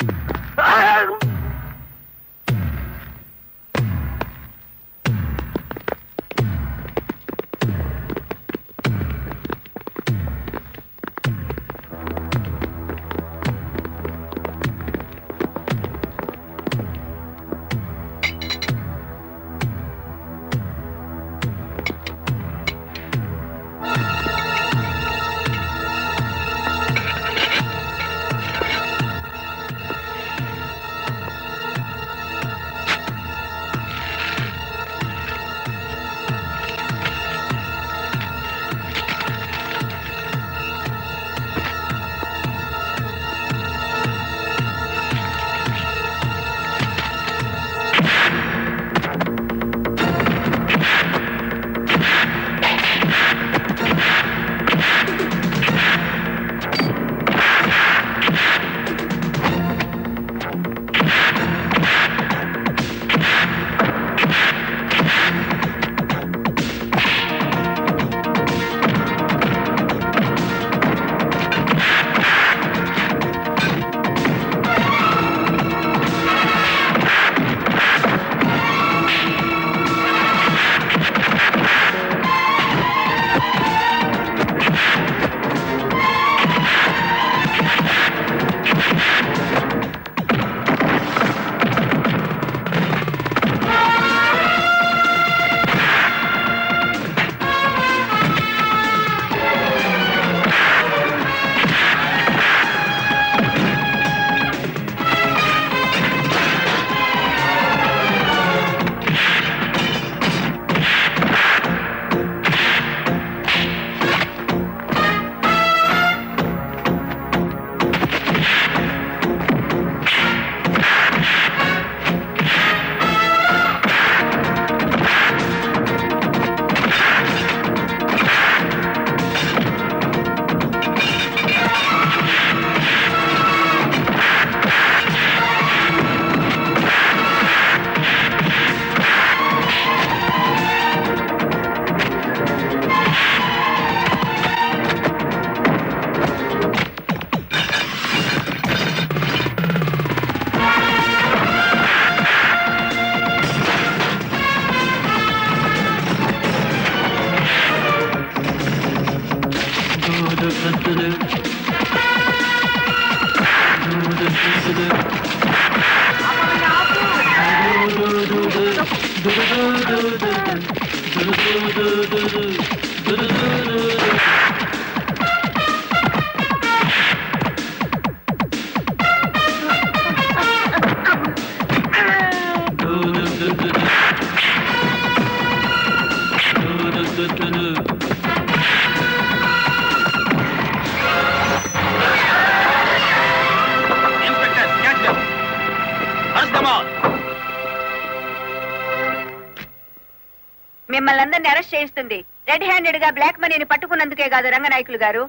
మిమ్మల్ని అందరినీ అరెస్ట్ చేయిస్తుంది రెడ్ హ్యాండెడ్ గా బ్లాక్ మనీని పట్టుకున్నందుకే కాదు రంగనాయకులు గారు,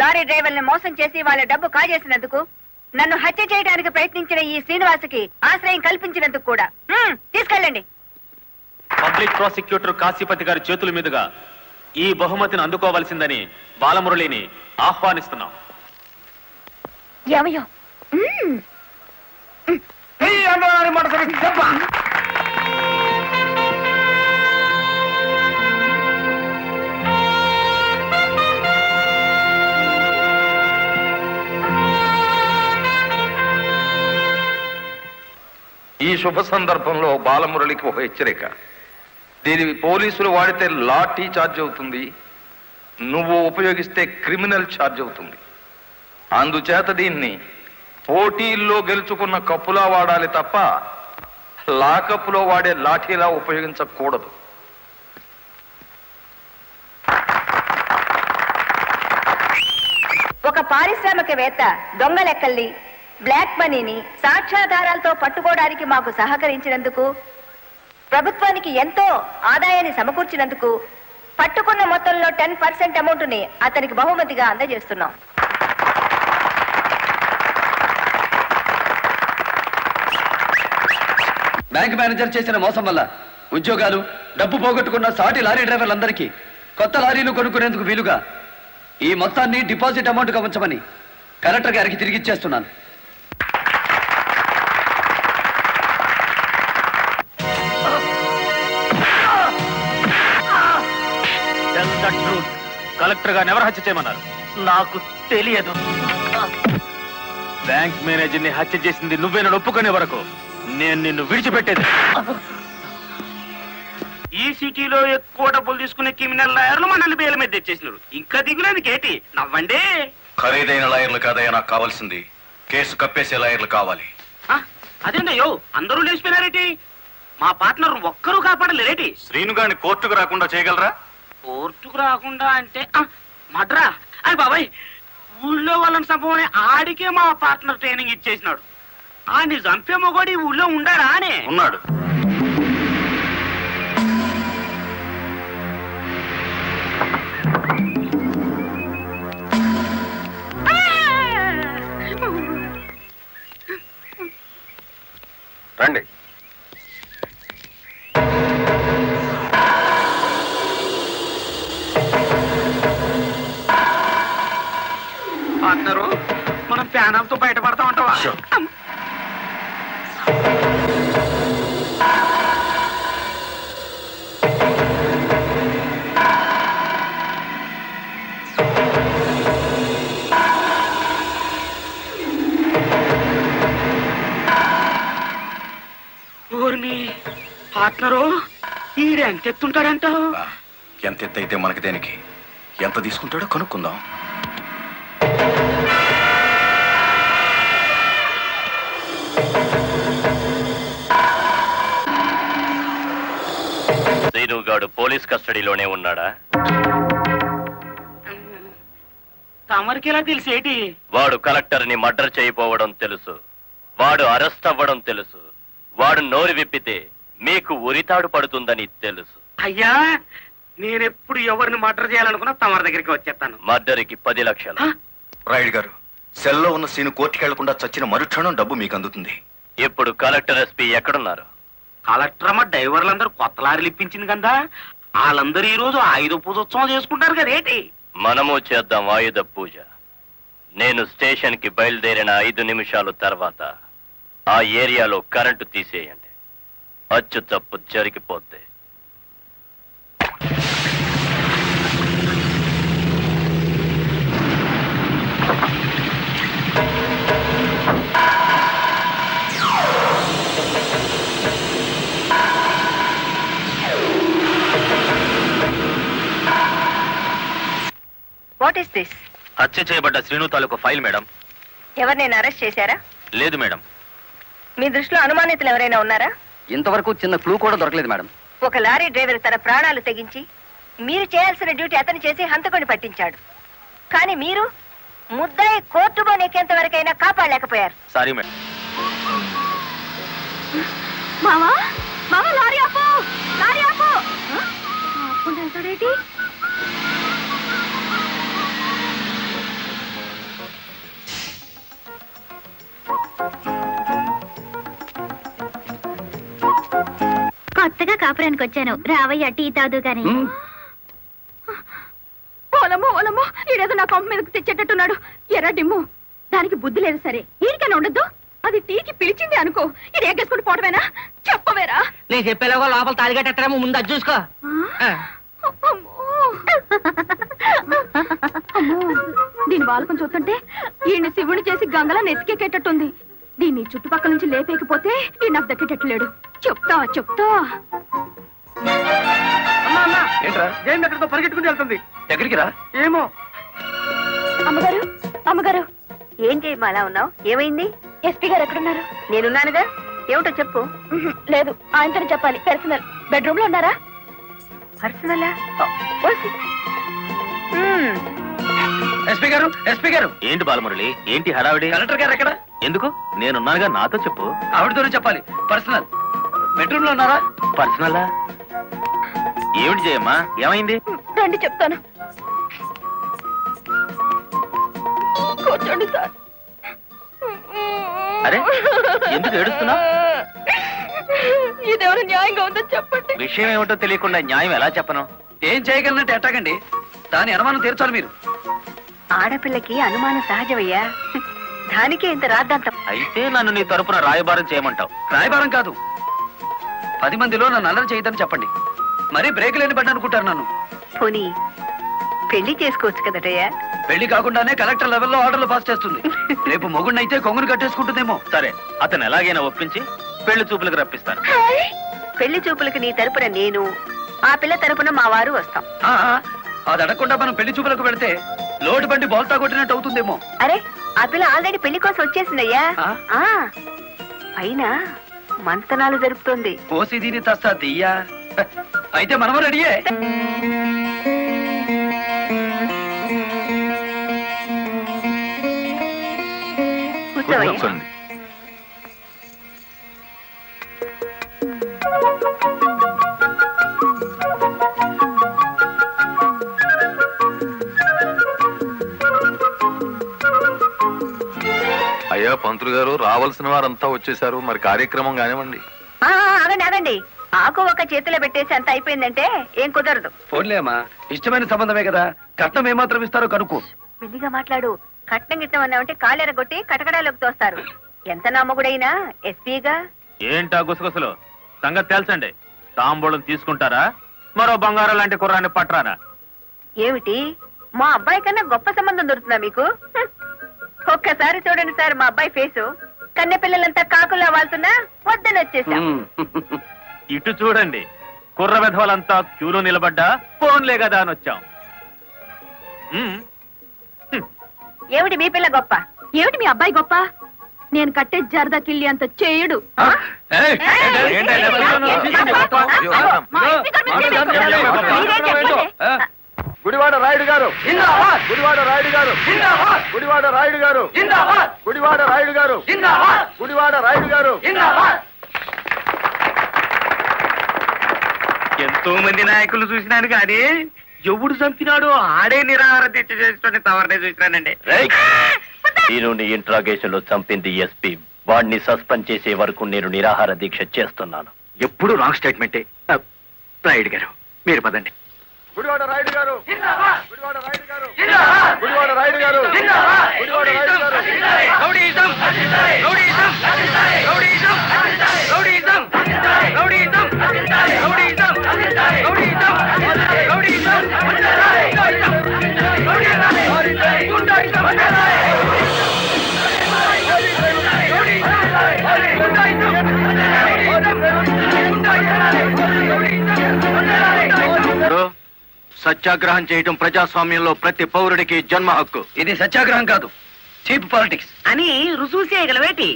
లారీ డ్రైవర్ని మోసం చేసి వాళ్ళ డబ్బు కాజేసినందుకు, నన్ను హత్య చేయడానికి ప్రయత్నించిన ఈ శ్రీనివాసుకి ఆశ్రయం కల్పించినందుకు కూడా. తీసుకెళ్ళండి. పబ్లిక్ ప్రాసిక్యూటర్ కాశీపతి గారి చేతుల మీదుగా ఈ బహుమతిని అందుకోవాల్సిందని బాలమురళిని ఆహ్వానిస్తున్నాం. ఏమయ్యో ఈ శుభ సందర్భంలో బాలమురళికి ఒక హెచ్చరిక. దీని పోలీసులు వాడితే లాఠీ ఛార్జ్ అవుతుంది, నువ్వు ఉపయోగిస్తే క్రిమినల్ ఛార్జ్ అవుతుంది. అందుచేత దీన్ని పోటీల్లో గెలుచుకున్న కప్పులా వాడాలి తప్ప లాకప్పులో వాడే లాఠీలా ఉపయోగించకూడదు. ఒక పారిశ్రామికవేత్త దొంగ లెక్కల్ని, బ్లాక్ మనీని సాక్ష్యాధారాలతో పట్టుకోవడానికి మాకు సహకరించినందుకు, ప్రభుత్వానికి ఎంతో ఆదాయాన్ని సమకూర్చినందుకు పట్టుకున్న మొత్తంలో 10% అమౌంట్ ని అతనికి బహుమతిగా అందజేస్తున్నాం. బ్యాంక్ మేనేజర్ చేసిన మోసం వల్ల ఉద్యోగాలు, డబ్బు పోగొట్టుకున్న సాటి లారీ డ్రైవర్లందరికీ కొత్త లారీలు కొనుక్కునేందుకు వీలుగా ఈ మొత్తాన్ని డిపాజిట్ అమౌంట్గా ఉంచమని కలెక్టర్ గారికి తిరిగిచ్చేస్తున్నాను. కలెక్టర్ గారిని ఎవరు హత్య చేయమన్నారు? నాకు తెలియదు. బ్యాంక్ మేనేజర్ ని హత్య చేసింది నువ్వేనని ఒప్పుకునే వరకు నేను నిన్ను విడిచిపెట్టేది. ఈ సిటీలో ఎక్కువ డబ్బులు తీసుకునే క్రిమినల్ లాయర్లు మనల్ని బేల మీద తెచ్చేసినారు. ఇంకా దిగులేదు కేటి, నవ్వండి. ఖరీదైన లాయర్లు కాదయ్యా నాకు కావాల్సింది, కేసు కప్పేసే లాయర్లు కావాలి. అదేందయ్యో అందరూ లేచిపోయినారేటి? మా పార్ట్నర్ ఒక్కరూ కాపాడలేరేటి? శ్రీను గారిని కోర్టుకు రాకుండా చేయగలరా? కోర్టుకు రాకుండా అంటే మడ్రా అని బాబాయ్, ఊళ్ళో వాళ్ళని సంభవమే ఆడికే మా పార్ట్నర్ ట్రైనింగ్ ఇచ్చేసినాడు. ఆడిని చంపే మొగోడు ఈ ఊళ్ళో ఉండారా అని. ఉన్నాడు. రండి. పార్ట్నరు మనం ప్యానంతో బయటపడతా ఉంటావా? ఊరిని పార్ట్నరు ఈడెంత ఎత్తుంటాడంటావు? ఎంత ఎత్తైతే మనకి దేనికి, ఎంత తీసుకుంటాడో కనుక్కుందాం. శ్రీనుగాడు పోలీస్ కస్టడీలోనే ఉన్నాడా? తమరికి ఎలా తెలిసేటి? వాడు కలెక్టర్ ని మర్డర్ చేయబోవడం తెలుసు, వాడు అరెస్ట్ అవ్వడం తెలుసు, వాడు నోరు విప్పితే మీకు ఉరితాడు పడుతుందని తెలుసు. అయ్యా, నేనెప్పుడు ఎవరిని మర్డర్ చేయాలనుకున్నా తమరి దగ్గరికి వచ్చేస్తాను. మర్డర్కి 10 లక్షలు. రాయుడు గారు, సెల్లో ఉన్న సీను కోర్టుకి వెళ్లకుండా చచ్చిన మరుక్షణం డబ్బు మీకు అందుతుంది. ఇప్పుడు కలెక్టర్ ఎస్పీ ఎక్కడున్నారు? కలెక్టర్ అమ్మ డ్రైవర్లందరూ కొత్త లారీలు ఇప్పించింది కదా, వాళ్ళందరూ ఈ రోజు ఆయుధ పూజోత్సవం చేసుకుంటారు కదా ఏంటి? మనము చేద్దాం ఆయుధ పూజ. నేను స్టేషన్ కి బయలుదేరిన 5 నిమిషాలు తర్వాత ఆ ఏరియాలో కరెంటు తీసేయండి. అచ్చు తప్పు జరిగిపోద్ది. What is this? హత్య చేయబడ్డ శ్రీను తాలూకు ఫైల్ మేడం. ఎవరినైనా అరెస్ట్ చేశారా? లేదు మేడం. మీ దృష్టిలో అనుమానితులు ఎవరైనా ఉన్నారా? ఇంతవరకు చిన్న క్లూ కూడా దొరకలేదు మేడం. ఒక లారీ డ్రైవర్ తన ప్రాణాలు తెగించి మీరు చేయాల్సిన డ్యూటీ అతను చేసి హంతకుని పట్టించాడు. కానీ మీరు ముద్దాయి కోర్టులో నెక్కేంత వరకైనా కాపాడలేకపోయారు. Sorry madam. మావా మావా లారీ ఆపు, లారీ ఆపు. ఆపుకుంటూ వెళ్తాడేంటి? కొత్తగా కాపురానికి వచ్చాను, రావయ్య టీ తాదు గాని. ఓలమ్మో ఓలమ్మో, ఈడేదో నా కొంప మీదకి తెచ్చేటట్టున్నాడు. ఎర్ర డిమ్ము, దానికి బుద్ధి లేదు. సరే ఈడికైనా ఉండద్దు, అది టీకి పిలిచింది అనుకో, ఇది ఎగ్గేసుకుంటూ పోవటమేనా? చెప్పవేరా? నేను చెప్పేలాగా లోపల తాలిగట్టేమో ముందు అది చూసుకో. దీని బాలకం చూస్తుంటే ఈయన శివుని చేసి గంగలా నెత్తికెక్కేటట్టుంది. దీన్ని చుట్టుపక్కల నుంచి లేపేకపోతే ఈ నాకు దక్కేటట్లేడు. చెప్తా చెప్తా. ఏంట్రా జైన్ ఎక్కడికో పరిగెట్టుకుని వెళ్తుంది. ఎక్కడికి రా? ఏమో. అమ్మగారు అమ్మగారు, ఏం చేయమా అలా ఉన్నావు? ఏమైంది? ఎస్పీ గారు ఎక్కడున్నారు? నేనున్నానుగా, ఏమిటో చెప్పు. లేదు, ఆయనతో చెప్పాలి. పర్సనల్. బెడ్రూమ్ లో ఉన్నారా? పర్సనలా? ఎస్పీ గారు, ఎస్పీ గారు. ఏంటి బాలమురళి, ఏంటి హడావిడి? కలెక్టర్ గారు ఎక్కడ? ఎందుకు? నేనున్నానుగా, నాతో చెప్పు. ఆవిడతోనే చెప్పాలి. పర్సనల్. బెడ్రూమ్ లో ఉన్నారా? పర్సనలా? ఏమిటి జయమ్మా, ఏమైంది? రండి చెప్తాను. కూర్చోండి సార్. అరే, ఎందుకు ఏడుస్తున్నావ్? ఇదేమైనా న్యాయంగా ఉందో చెప్పండి. విషయం ఏమిటో తెలియకుండా న్యాయం ఎలా చెప్పను? ఏం చేయగలనంటే ఎట్టాగండి? దాని అనుమానం తీర్చాలి మీరు. ఆడపిల్లకి అనుమానం సహజమయ్యా, దానికే ఇంత రాద్దాంతం. అయితే నన్ను నీ తరపున రాయబారం చేయమంటావు? రాయబారం కాదు, 10 మందిలో నన్ను అల్లరి చేయదని చెప్పండి. మరీ బ్రేక్ లేని పడ్డ అనుకుంటారు నన్ను. పోనీ పెళ్లి చేసుకోవచ్చు కదటయ్యా. పెళ్లి కాకుండానే కలెక్టర్ లెవెల్లో ఆర్డర్లు పాస్ చేస్తుంది. రేపు మొగుడినైతే కొంగును కట్టేసుకుంటుందేమో. సరే, అతను ఎలాగైనా ఒప్పించి పెళ్లి చూపులకు రప్పిస్తాను. పెళ్లి చూపులకు నీ తరపున నేను, ఆ పిల్ల తరపున మా వారు వస్తాం. ఆ, అది అడగకుండా మనం పెళ్లి చూపులకు పెడితే లోటు బండి బోల్తా కొట్టినట్టు అవుతుందేమో. అరే, ఆ పిల్ల ఆల్రెడీ పెళ్లి కోసం వచ్చేసిందయ్యా. ఆ? పైన మంతనాలు జరుపుతోంది. పోసి దీని తస్తా దియ్యా. అయితే మనము రెడీయే. కూర్చోవయ్యా. అయ్యా పంతులు గారు, రావాల్సిన వారంతా వచ్చేసారు. మరి కార్యక్రమం కానివ్వండి. ఆగండి ఆగండి, ఆకు ఒక చేతిలో పెట్టేసి అంత అయిపోయిందంటే ఏం కుదరదు. పోన్లే అమ్మా, ఇష్టమైన సంబంధమే కదా. కట్నం ఏమాత్రం ఇస్తారో కనుక్కో. మెల్లిగా మాట్లాడు. కట్నం గిట్నం అన్నామంటే కాళ్ళెరగొట్టి కటకడాలోకి తోస్తారు. ఎంత నమ్మగుడైనా ఎస్పీగా. ఏంటా గుసగుసలు? సంగతి తెలుసండి. తాంబూలం తీసుకుంటారా? మరో బంగారం లాంటి కుర్రాన్ని పట్టరానా? ఏమిటి, మా అబ్బాయి కన్నా గొప్ప సంబంధం దొరుకుతుందా మీకు? ఒక్కసారి చూడండి సార్ మా అబ్బాయి ఫేసు. కన్నె పిల్లలంతా కాకుల్లా వాళ్తున్నా వద్దని వచ్చేసాం. ఇటు చూడండి, కుర్ర విధవలంతా క్యూలో నిలబడ్డా ఫోన్లే కదా అని వచ్చాం. ఏమిటి మీ పిల్ల గొప్ప? ఏమిటి మీ అబ్బాయి గొప్ప? నేను కట్టే జరదా కిల్లి అంత చేయడు. ఏయ్, గుడివాడ రాయుడు గారు, గుడివాడ రాయుడు గారు, గుడివాడ రాయుడు గారు, గుడివాడ రాయుడు గారు, గుడివాడ రాయుడు గారు. ఎంతో మంది నాయకులు చూసినాను కానీ ఎవడు చంపినాడో ఆడే నిరాహార దీక్ష చేసుకుని తవరనే చూసినానండి. నేను నీ ఇంట్రాగేషన్ లో చంపింది ఎస్పీ. వాడిని సస్పెండ్ చేసే వరకు నేను నిరాహార దీక్ష చేస్తున్నాను. ఎప్పుడు రాంగ్ స్టేట్మెంటే. రాయుడు గారు, మీరు పదండి. గుడివాడ రాయుడు గారు, గుడివాడ రాయుడు గారు, గుడివాడ రాయుడు గారు, గుడివాడ రాయుడు గారు. Rowdyism, rowdyism, rowdyism, rowdyism, rowdyism, rowdyism, rowdyism, rowdyism, సత్యాగ్రహం చేయటం ప్రజాస్వామ్యంలో ప్రతి పౌరుడికి జన్మ హక్కు. ఇది సత్యాగ్రహం కాదు, చీప్ పాలిటిక్స్. అని రుజువు చేయగలవేటి?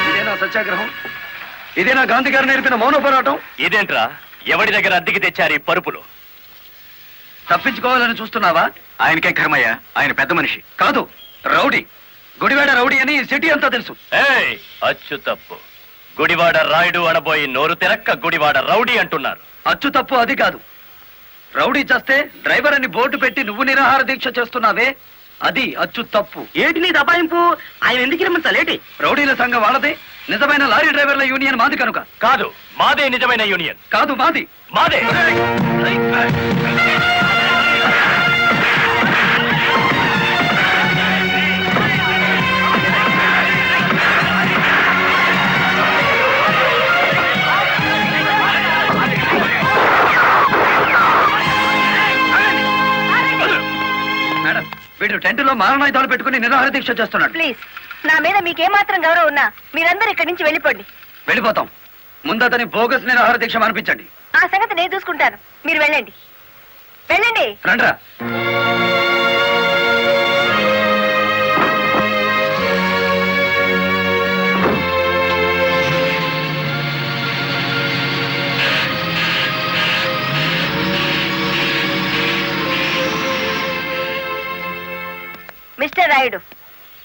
ఇదేనా సత్యాగ్రహం? ఇదేనా గాంధీ గారు నేర్పిన మౌన పోరాటం? ఇదేంట్రా, ఎవడి దగ్గర అద్దెకి తెచ్చారు ఈ పరుపులు? తప్పించుకోవాలని చూస్తున్నావా? ఆయనకే కర్మయ్య, ఆయన పెద్ద మనిషి. కాదు, రౌడీ. గుడివాడ రౌడీ అని సిటీ అంతా తెలుసు. ఏయ్, అచ్చు తప్పు. గుడివాడ రాయుడు అనబోయి నోరు తెరక్క గుడివాడ రౌడీ అంటున్నారు. అచ్చు తప్పు అది కాదు. రౌడీ చేస్తే డ్రైవర్ అని బోర్డు పెట్టి నువ్వు నిరాహార దీక్ష చేస్తున్నావే, అది అచ్చు తప్పు. ఏటి నీ దబాయింపు? ఆయన ఎందుకు రమ్మించాలేటి? రౌడీల సంఘం వాళ్ళదే, నిజమైన లారీ డ్రైవర్ల యూనియన్ మాది కనుక. కాదు, మాదే నిజమైన యూనియన్. కాదు, మాది. మాదే. మేడం, వీడు టెంట్లో మారణాయుధాలు పెట్టుకుని నిరాహార దీక్ష చేస్తున్నాడు. ప్లీజ్, నా మీద మీకేమాత్రం గౌరవం ఉన్నా మీరందరూ ఇక్కడి నుంచి వెళ్ళిపోండి. వెళ్ళిపోతాం. ముందు అతని బోగస్ నిరాహార దీక్ష అనిపించండి. ఆ సంగతి నేను చూసుకుంటాను, మీరు వెళ్ళండి. వెళ్ళండి. రండ్రా. మిస్టర్ రాయుడు,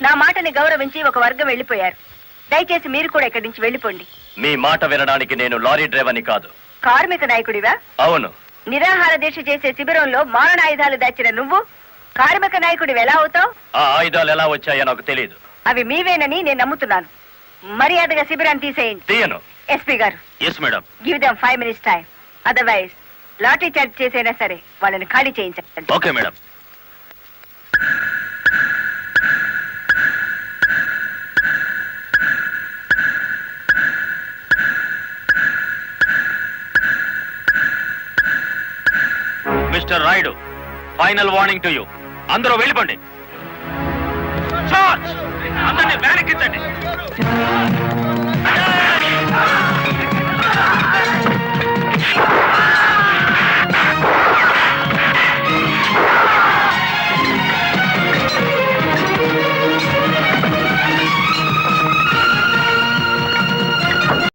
నా మాటని గౌరవించి ఒక వర్గం వెళ్ళిపోయారు. దయచేసి మీరు కూడా ఇక్కడి నుంచి వెళ్ళిపోండి. మీ మాట వినడానికి నేను లారీ డ్రైవర్ని కాదు. కార్మిక నాయకుడివా? అవును. నిరాహార దీక్ష చేసే శిబిరంలో మారణాయుధాలు దాచిన నువ్వు కార్మిక నాయకుడివి ఎలా అవుతావు? ఆ ఆయుధాలు ఎలా వచ్చాయో నాకు తెలియదు. అవి మీవేనని నేను నమ్ముతున్నాను. మర్యాదగా శిబిరాన్ని తీసేయండి. తీయను. ఎస్పీ గారు, yes madam. Give them 5 minutes time. Otherwise lathi charge చేసైనా సరే వాళ్ళని ఖాళీ చేయించండి. Okay madam. Mister Rayudu, final warning to you. అందరూ వెళ్ళిపోండి. చార్జ్! అందరినీ వ్యాన్ ఎక్కించండి.